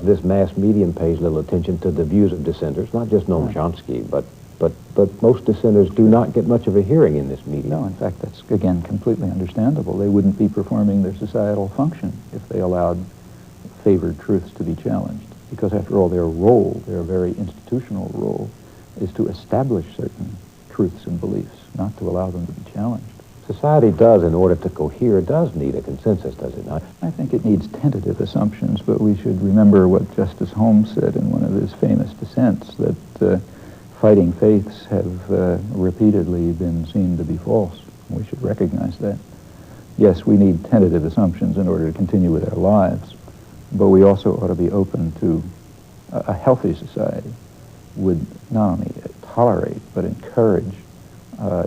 This mass medium pays little attention to the views of dissenters, not just Noam Chomsky, but most dissenters do not get much of a hearing in this medium. No, in fact, that's, again, completely understandable. They wouldn't be performing their societal function if they allowed favored truths to be challenged. Because after all, their role, their very institutional role, is to establish certain truths and beliefs, not to allow them to be challenged. Society does, in order to cohere, does need a consensus, does it not? I think it needs tentative assumptions, but we should remember what Justice Holmes said in one of his famous dissents, that fighting faiths have repeatedly been seen to be false. We should recognize that. Yes, we need tentative assumptions in order to continue with our lives, but we also ought to be open to a healthy society would not only tolerate but encourage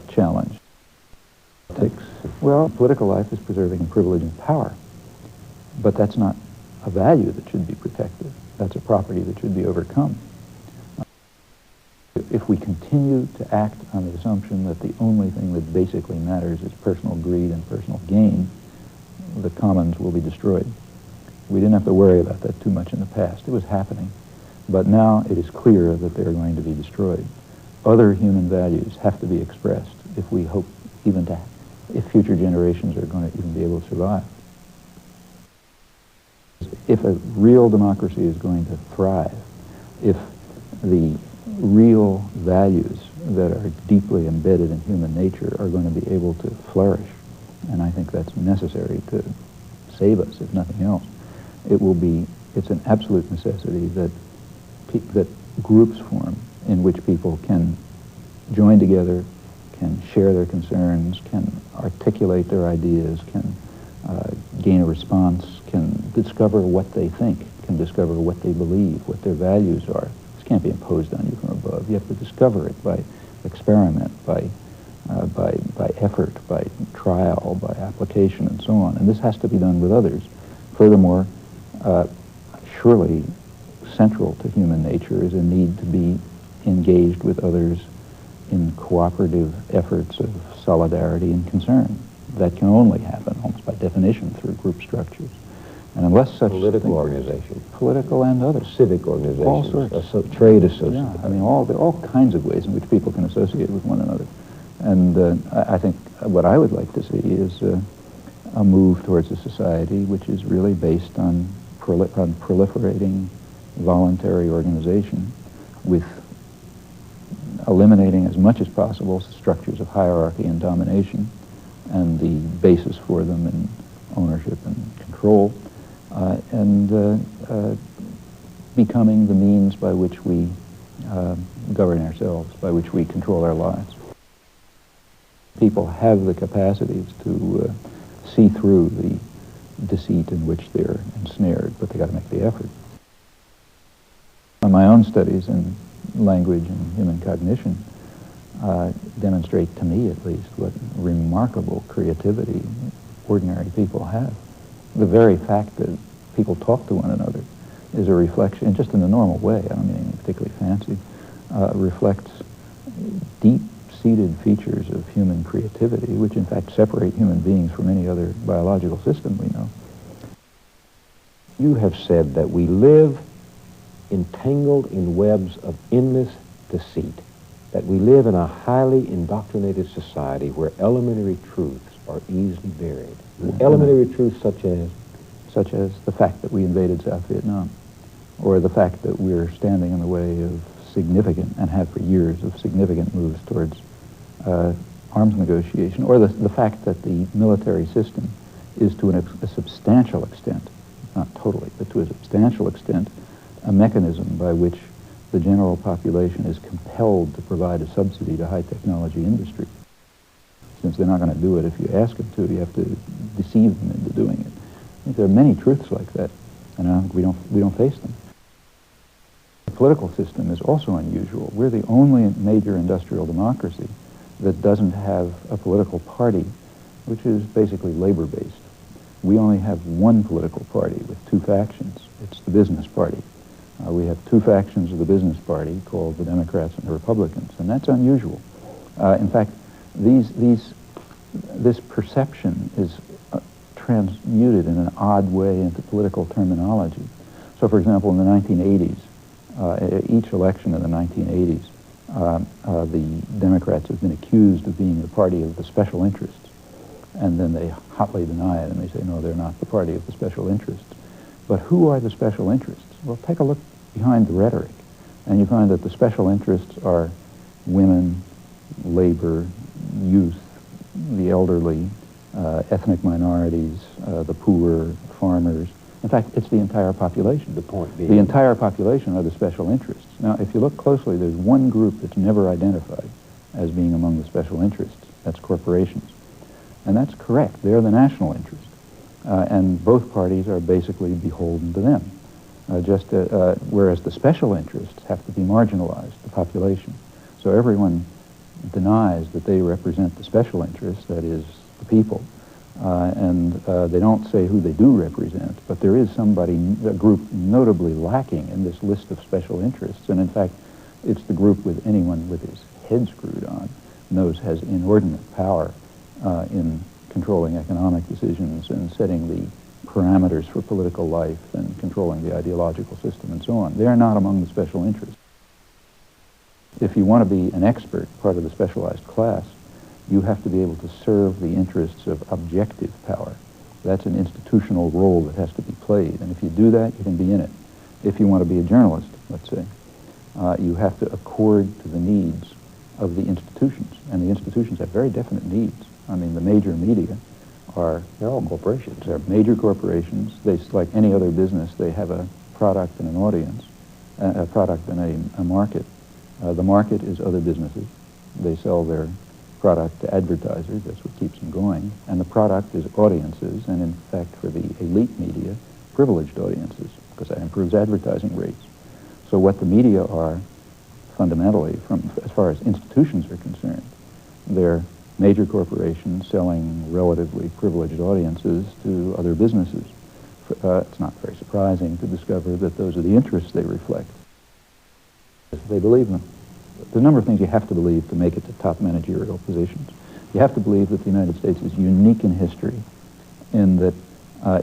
challenge. Well, political life is preserving privilege and power, but that's not a value that should be protected. That's a property that should be overcome. If we continue to act on the assumption that the only thing that basically matters is personal greed and personal gain, the commons will be destroyed. We didn't have to worry about that too much in the past. It was happening. But now it is clear that they're going to be destroyed. Other human values have to be expressed if we hope even to, if future generations are going to even be able to survive. If a real democracy is going to thrive, if the real values that are deeply embedded in human nature are going to be able to flourish, and I think that's necessary to save us, if nothing else, it's an absolute necessity that groups form in which people can join together, can share their concerns, can articulate their ideas, can gain a response, can discover what they think, can discover what they believe, what their values are. This can't be imposed on you from above. You have to discover it by experiment, by effort, by trial, by application, and so on. And this has to be done with others. Furthermore, surely central to human nature is a need to be engaged with others in cooperative efforts of solidarity and concern. That can only happen, almost by definition, through group structures. And unless such political organizations, political and other civic organizations, all sorts, trade associations. Yeah, I mean, all kinds of ways in which people can associate with one another. And I think what I would like to see is a move towards a society which is really based on proliferating voluntary organization, with eliminating as much as possible structures of hierarchy and domination and the basis for them in ownership and control, and becoming the means by which we govern ourselves, by which we control our lives. People have the capacities to see through the deceit in which they're ensnared, but they got to make the effort. My own studies in language and human cognition demonstrate, to me at least, what remarkable creativity ordinary people have. The very fact that people talk to one another is a reflection, just in a normal way, I don't mean anything particularly fancy, reflects deep-seated features of human creativity, which in fact separate human beings from any other biological system we know. You have said that we live entangled in webs of endless deceit, that we live in a highly indoctrinated society where elementary truths are easily buried. Elementary truths such as the fact that we invaded South Vietnam, or the fact that we're standing in the way of significant, and have for years, of significant moves towards arms negotiation, or the fact that the military system is to a substantial extent, not totally, but to a substantial extent, a mechanism by which the general population is compelled to provide a subsidy to high-technology industry. Since they're not going to do it if you ask them to, you have to deceive them into doing it. I think there are many truths like that, and I think we don't face them. The political system is also unusual. We're the only major industrial democracy that doesn't have a political party which is basically labor-based. We only have one political party with two factions. It's the business party. We have two factions of the business party called the Democrats and the Republicans, and that's unusual. In fact, this perception is transmuted in an odd way into political terminology, So, for example, in the 1980s, each election in the 1980s, the Democrats have been accused of being the party of the special interests. And then they hotly deny it, and they say, no, they're not the party of the special interests. But who are the special interests? Well, take a look behind the rhetoric, and you find that the special interests are women, labor, youth, the elderly, ethnic minorities, the poor, farmers. In fact, it's the entire population. The point being, the entire population are the special interests. Now, if you look closely, there's one group that's never identified as being among the special interests. That's corporations. And that's correct. They're the national interest. And both parties are basically beholden to them. Whereas the special interests have to be marginalized, the population. So everyone denies that they represent the special interests, that is, the people. And they don't say who they do represent, but there is a group notably lacking in this list of special interests. And in fact, it's the group with anyone with his head screwed on knows has inordinate power in controlling economic decisions and setting the parameters for political life and controlling the ideological system and so on. They are not among the special interests. If you want to be an expert, part of the specialized class, you have to be able to serve the interests of objective power. That's an institutional role that has to be played. And if you do that, you can be in it. If you want to be a journalist, let's say, you have to accord to the needs of the institutions. And the institutions have very definite needs. I mean, the major media are... They're all corporations. They're major corporations. They, like any other business, they have a product and an audience, a product and a market. The market is other businesses. They sell their product to advertisers. That's what keeps them going. And the product is audiences, and in fact, for the elite media, privileged audiences, because that improves advertising rates. So what the media are, fundamentally, as far as institutions are concerned, they're major corporations selling relatively privileged audiences to other businesses. It's not very surprising to discover that those are the interests they reflect. They believe them. There's a number of things you have to believe to make it to top managerial positions. You have to believe that the United States is unique in history in that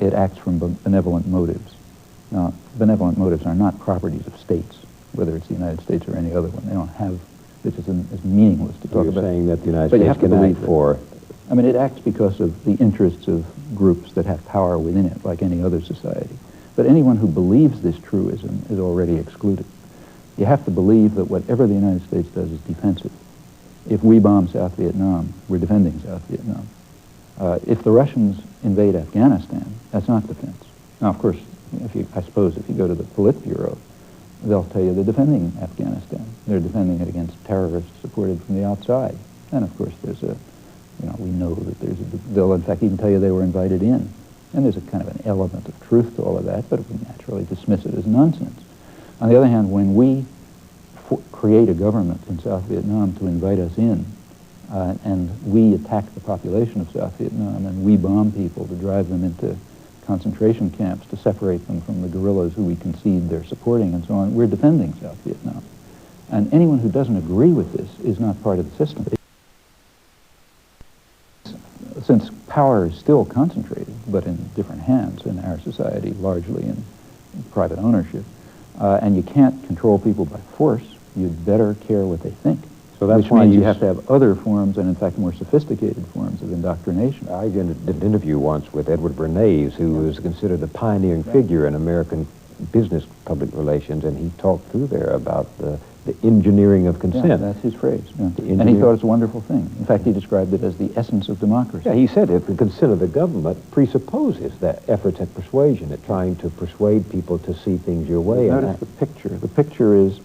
it acts from benevolent motives. Now, benevolent motives are not properties of states, whether it's the United States or any other one. They don't have, it's meaningless to talk about. You're saying that the United But you States have to can believe act for... I mean, it acts because of the interests of groups that have power within it, like any other society. But anyone who believes this truism is already excluded. You have to believe that whatever the United States does is defensive. If we bomb South Vietnam, we're defending South Vietnam. If the Russians invade Afghanistan, that's not defense. Now, of course, I suppose if you go to the Politburo, they'll tell you they're defending Afghanistan. They're defending it against terrorists supported from the outside. And of course, we know that they'll in fact even tell you they were invited in. And there's a kind of an element of truth to all of that, but we naturally dismiss it as nonsense. On the other hand, when we create a government in South Vietnam to invite us in, and we attack the population of South Vietnam, and we bomb people to drive them into concentration camps to separate them from the guerrillas who we concede they're supporting and so on, we're defending South Vietnam. And anyone who doesn't agree with this is not part of the system. Since power is still concentrated, but in different hands in our society, largely in private ownership, and you can't control people by force, you'd better care what they think. So that's which why means you have to have other forms, and in fact more sophisticated forms of indoctrination. I did an interview once with Edward Bernays, who was considered a pioneering figure in American business public relations, and he talked through there about the engineering of consent. Yeah, that's his phrase. Yeah. And he thought it's a wonderful thing. In fact, he described it as the essence of democracy. Yeah, he said that the consent of the government presupposes that efforts at persuasion, at trying to persuade people to see things your way. Notice the picture. The picture is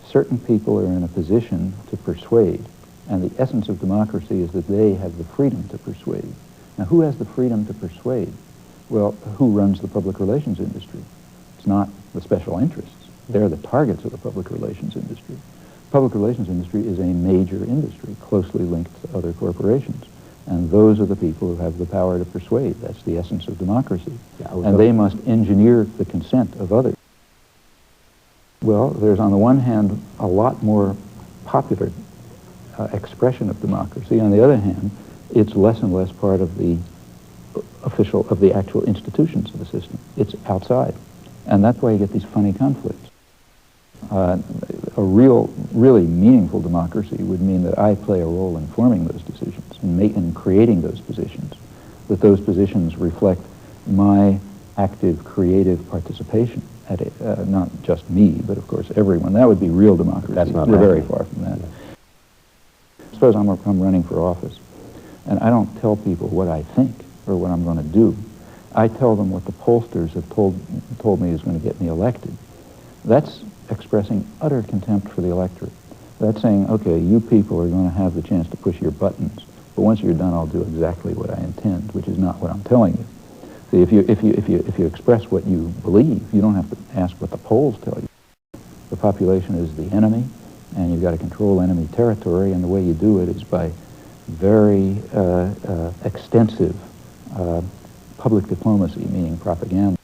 certain people are in a position to persuade, and the essence of democracy is that they have the freedom to persuade. Now, who has the freedom to persuade? Well, who runs the public relations industry? It's not the special interests. They're the targets of the public relations industry. Public relations industry is a major industry, closely linked to other corporations. And those are the people who have the power to persuade. That's the essence of democracy. Yeah, and they must engineer the consent of others. Well, there's on the one hand a lot more popular expression of democracy. On the other hand, it's less and less part of the actual institutions of the system. It's outside. And that's why you get these funny conflicts. A really meaningful democracy would mean that I play a role in forming those decisions and in creating those positions, that those positions reflect my active, creative participation at it, not just me, but of course everyone. That would be real democracy. That's not We're very happening. far from that. Suppose I'm running for office, and I don't tell people what I think or what I'm going to do. I tell them what the pollsters have told me is going to get me elected. That's expressing utter contempt for the electorate. That's saying, okay, you people are going to have the chance to push your buttons, but once you're done, I'll do exactly what I intend, which is not what I'm telling you. See, if you express what you believe, you don't have to ask what the polls tell you. The population is the enemy, and you've got to control enemy territory, and the way you do it is by very extensive public diplomacy, meaning propaganda.